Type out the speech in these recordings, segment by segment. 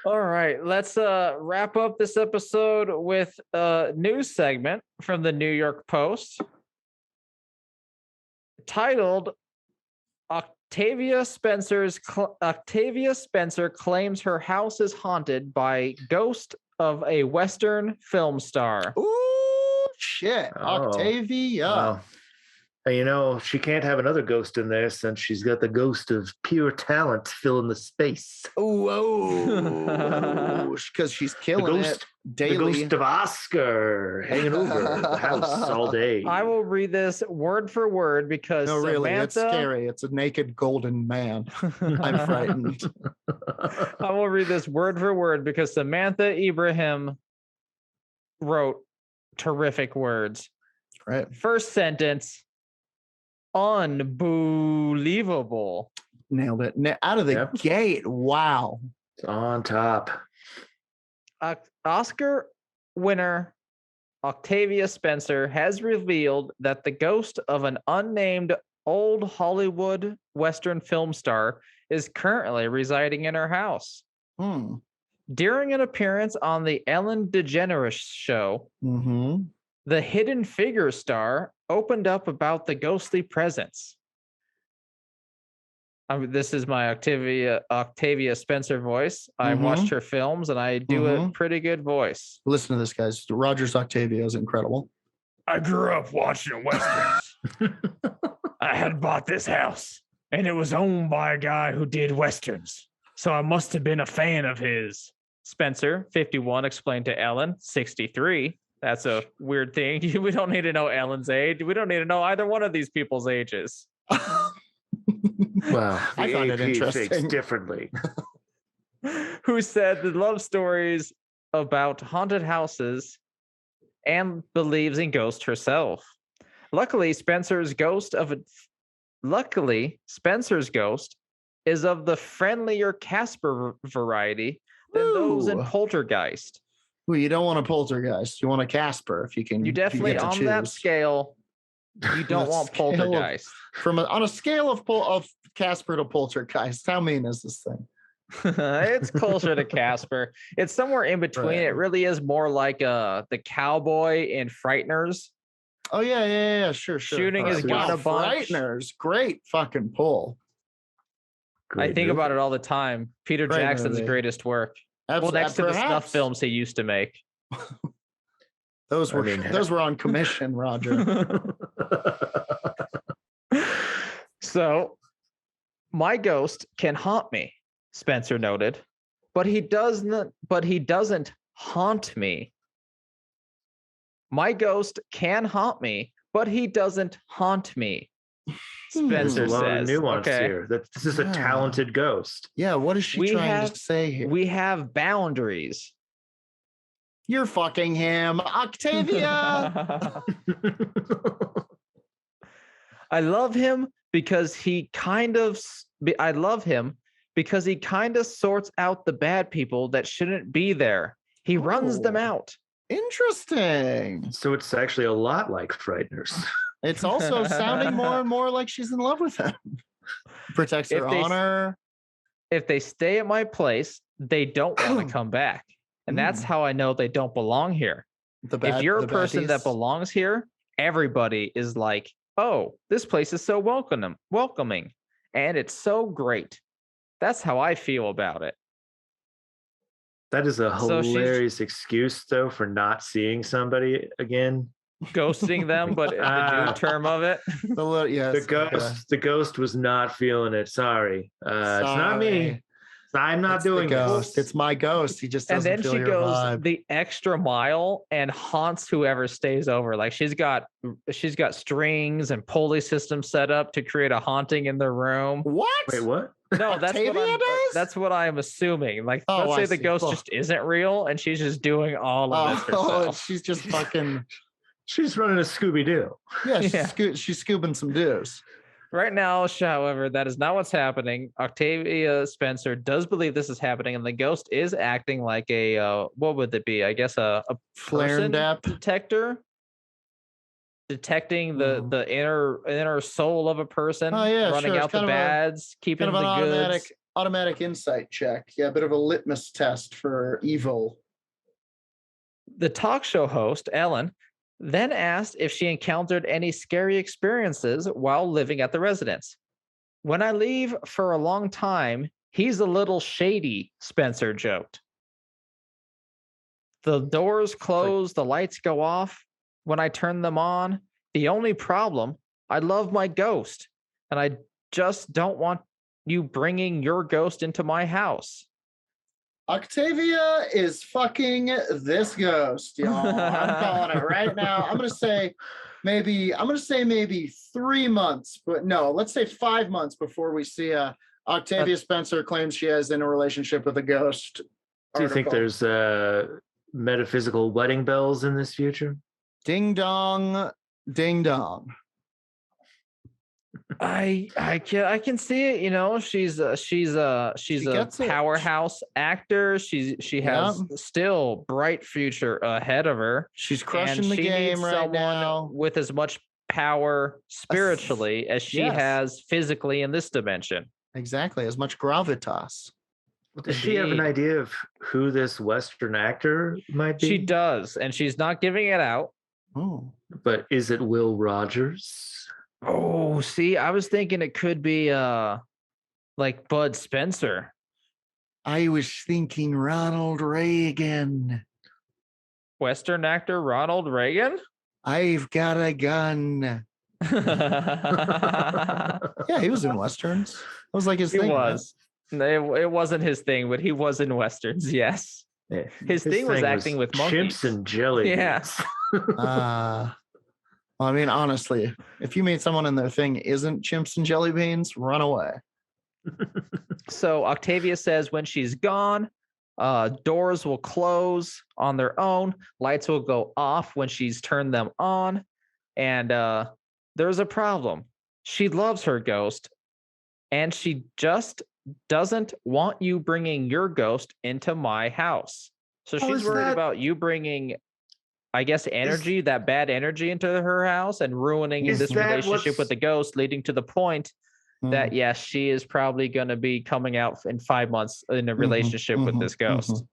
All right, let's wrap up this episode with a news segment from the New York Post titled Octavia Spencer claims her house is haunted by ghost of a Western film star. Ooh, shit. Octavia. Wow. She can't have another ghost in there since she's got the ghost of pure talent filling the space. Whoa. Because she's killing it daily. The ghost of Oscar hanging over the house all day. I will read this word for word because No, really, Samantha, it's scary. It's a naked golden man. I'm frightened. I will read this word for word because Samantha Ibrahim wrote terrific words. Right. First sentence, unbelievable. Nailed it. Out of the gate. Wow. It's on top. Oscar winner Octavia Spencer has revealed that the ghost of an unnamed old Hollywood Western film star is currently residing in her house. During an appearance on the Ellen DeGeneres show, the Hidden Figure star opened up about the ghostly presence. This is my Octavia Spencer voice. I watched her films and I do a pretty good voice. Listen to this, guys. Roger's Octavia is incredible. I grew up watching Westerns. I had bought this house and it was owned by a guy who did Westerns. So I must have been a fan of his. Spencer, 51, explained to Ellen, 63. That's a weird thing. We don't need to know Ellen's age. We don't need to know either one of these people's ages. Well, I find it interesting. Thinks differently. Who said the love stories about haunted houses and believes in ghosts herself. Luckily, Spencer's ghost is of the friendlier Casper variety than those in Poltergeist. Well, you don't want a poltergeist. You want a Casper if you can. You definitely on that scale. You don't want poltergeist. On a scale of Casper to poltergeist, how mean is this thing? It's closer to Casper. It's somewhere in between. Right. It really is more like the cowboy in Frighteners. Oh yeah, sure. Shooting his gun a bunch. Frighteners, great fucking pull. I think about it all the time. Peter Jackson's greatest work. Well, next to the snuff films he used to make. Those were on commission, Roger. So, my ghost can haunt me, Spencer noted, but he doesn't haunt me. My ghost can haunt me, but he doesn't haunt me. Spencer There's a lot says, of nuance here. This is a talented ghost. Yeah, what is she trying to say here? We have boundaries. You're fucking him, Octavia. I love him because he kind of sorts out the bad people that shouldn't be there. He runs them out. Interesting. So it's actually a lot like Frighteners. It's also sounding more and more like she's in love with him. Protects her honor. If they stay at my place, they don't want to come back. And that's how I know they don't belong here. If you're a person that belongs here, everybody is like, oh, this place is so welcoming. And it's so great. That's how I feel about it. That is a hilarious excuse, though, for not seeing somebody again. Ghosting them, but in the new term of it. The ghost was not feeling it. Sorry. It's not me. I'm not doing ghost. It's my ghost. He just doesn't feel your vibe. And then she goes the extra mile and haunts whoever stays over. Like she's got strings and pulley systems set up to create a haunting in the room. What? Wait, what? No, that's what I'm assuming. Like, let's say the ghost just isn't real and she's just doing all of this herself. She's just fucking. She's running a Scooby-Doo. Yeah, she's scooping some doos. Right now, however, that is not what's happening. Octavia Spencer does believe this is happening, and the ghost is acting like a what would it be? I guess a flare depth detector, detecting the inner soul of a person, running out the bads, keeping the goods. automatic insight check. Yeah, a bit of a litmus test for evil. The talk show host, Ellen, then asked if she encountered any scary experiences while living at the residence. When I leave for a long time, he's a little shady, Spencer joked. The doors close, the lights go off. When I turn them on, the only problem, I love my ghost, and I just don't want you bringing your ghost into my house. Octavia is fucking this ghost, y'all. I'm calling it right now. I'm gonna say maybe 3 months, but no, let's say 5 months before we see Octavia Spencer claims she is in a relationship with a ghost. Do you think there's metaphysical wedding bells in this future? Ding dong, ding dong. I can see it. You know, she's a powerhouse actor. She has still bright future ahead of her. She's crushing the game right now with as much power spiritually as she has physically in this dimension. Exactly, as much gravitas. Does she have an idea of who this Western actor might be? She does, and she's not giving it out. Oh, but is it Will Rogers? Oh, see, I was thinking it could be like Bud Spencer. I was thinking Ronald Reagan. Western actor Ronald Reagan? I've got a gun. Yeah, he was in Westerns. It was like his thing. He was. Right? It wasn't his thing, but he was in Westerns, yes. Yeah. His thing was acting with monkeys. Chimps and jelly. Yes. Well, I mean, honestly, if you meet someone and their thing isn't chimps and jelly beans, run away. So Octavia says when she's gone, doors will close on their own. Lights will go off when she's turned them on. And there's a problem. She loves her ghost, and she just doesn't want you bringing your ghost into my house. So she's worried about you bringing, I guess, that bad energy into her house and ruining this relationship with the ghost, leading to the point that, yes, she is probably going to be coming out in 5 months in a relationship with this ghost.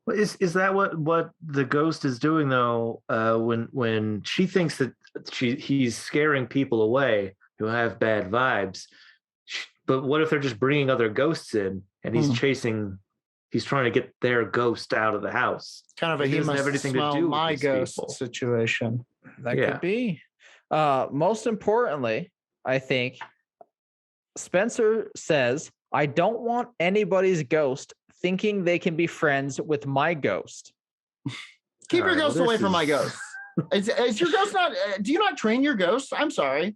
Is that what the ghost is doing, though, when she thinks that he's scaring people away who have bad vibes? But what if they're just bringing other ghosts in and he's trying to get their ghost out of the house? Kind of a he must have anything smell to do my ghost people. Situation. That could be. Most importantly, I think Spencer says, I don't want anybody's ghost thinking they can be friends with my ghost. Keep your ghost away from my ghost. Is your ghost not? Do you not train your ghost? I'm sorry.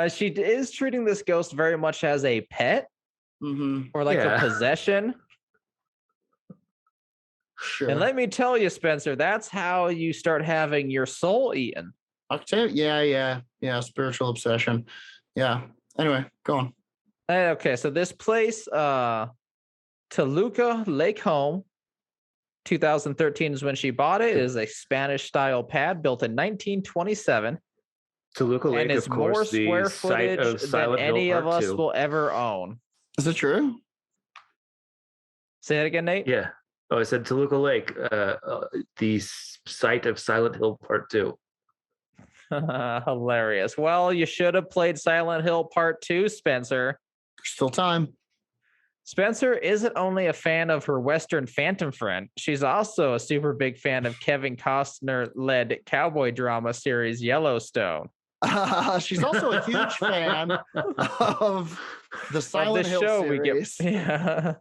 She is treating this ghost very much as a pet or like a possession. Sure. And let me tell you, Spencer, that's how you start having your soul eaten. Yeah. Spiritual obsession. Yeah. Anyway, go on. Okay, so this place, Toluca Lake Home, 2013 is when she bought it. It is a Spanish-style pad built in 1927. Toluca Lake, and it's of course, more square footage than any of us will ever own. Is it true? Say that again, Nate? Yeah. Oh, I said Toluca Lake, the site of Silent Hill Part 2. Hilarious. Well, you should have played Silent Hill Part 2, Spencer. Still time. Spencer isn't only a fan of her Western Phantom friend, she's also a super big fan of Kevin Costner-led cowboy drama series Yellowstone. She's also a huge fan of the Silent Hill show series. Yeah.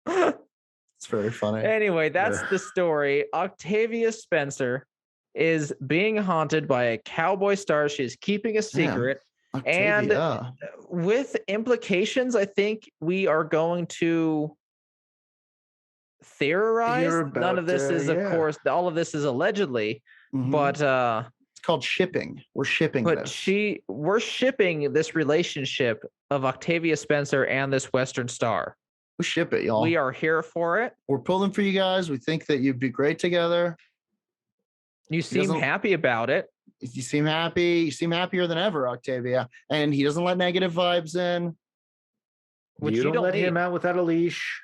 It's very funny. Anyway, that's the story. Octavia Spencer is being haunted by a cowboy star. She's keeping a secret. And with implications, I think we are going to theorize. None of this is, of course, all of this is allegedly, but it's called shipping. We're shipping we're shipping this relationship of Octavia Spencer and this Western star. We ship it, y'all. We are here for it. We're pulling for you guys. We think that you'd be great together. You seem happy about it. You seem happy. You seem happier than ever, Octavia. And he doesn't let negative vibes in. Which you you don't let need. him out without a leash.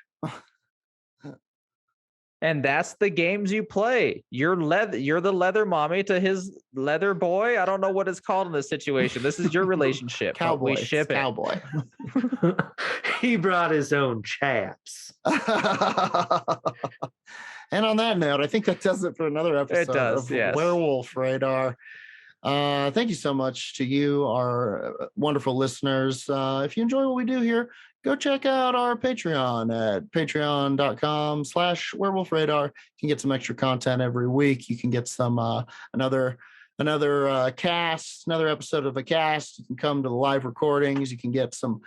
And that's the games you play. You're the leather mommy to his leather boy. I don't know what it's called in this situation. This is your relationship. But Cowboy. we ship it. Cowboy. He brought his own chaps. And on that note, I think that does it for another episode of yes. Werewolf Radar. Thank you so much to you, our wonderful listeners. If you enjoy what we do here, go check out our Patreon at patreon.com/werewolf radar. You can get some extra content every week. You can get some another cast, another episode of a cast. You can come to the live recordings. You can get some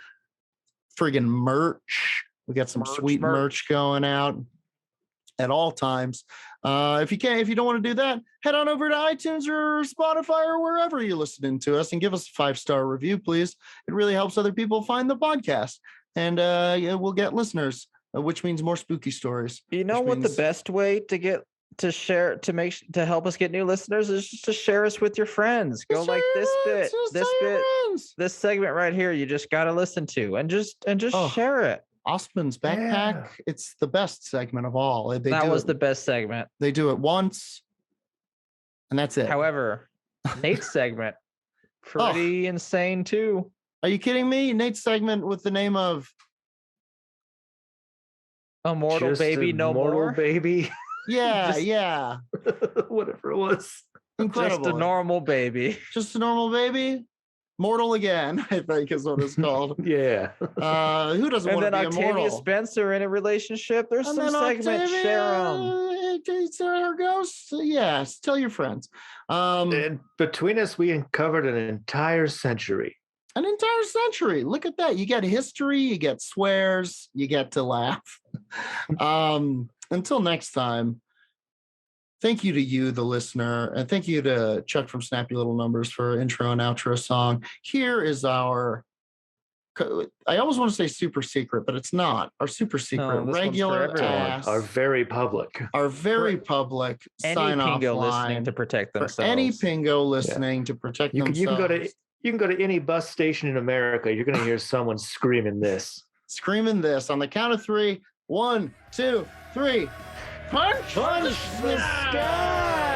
friggin' merch. We got some sweet merch going out at all times. If you don't want to do that, head on over to iTunes or Spotify or wherever you're listening to us and give us a 5-star review, please. It really helps other people find the podcast, and we'll get listeners, which means more spooky stories. You know what the best way to get to share to help us get new listeners is just to share us with your friends. Go like this segment right here. You just got to listen to and just share it. Osman's Backpack. Yeah. It's the best segment of all. That was the best segment. They do it once, and that's it. However, Nate's segment, pretty insane too. Are you kidding me? Nate's segment with the name of Immortal Baby No More? Baby. Yeah, yeah. Whatever it was. Incredible. Just a normal baby. Just a normal baby? Mortal Again, I think is what it's called. Yeah. Who doesn't want to be Octavia immortal? Spencer in a relationship. There's some segments. Share them. Her ghosts. Yes. Tell your friends. And between us, we uncovered an entire century. An entire century. Look at that. You get history. You get swears. You get to laugh. Until next time. Thank you to you, the listener, and thank you to Chuck from Snappy Little Numbers for intro and outro song. Here is our, I always want to say super secret, but it's not. Our super secret, regular ass. Our very public. Our very public sign-off line. Listening to protect themselves. For any pingo listening to protect themselves. You can go to any bus station in America. You're going to hear someone screaming this. Screaming this. On the count of 3. 1, 2, 3. Punch the sky!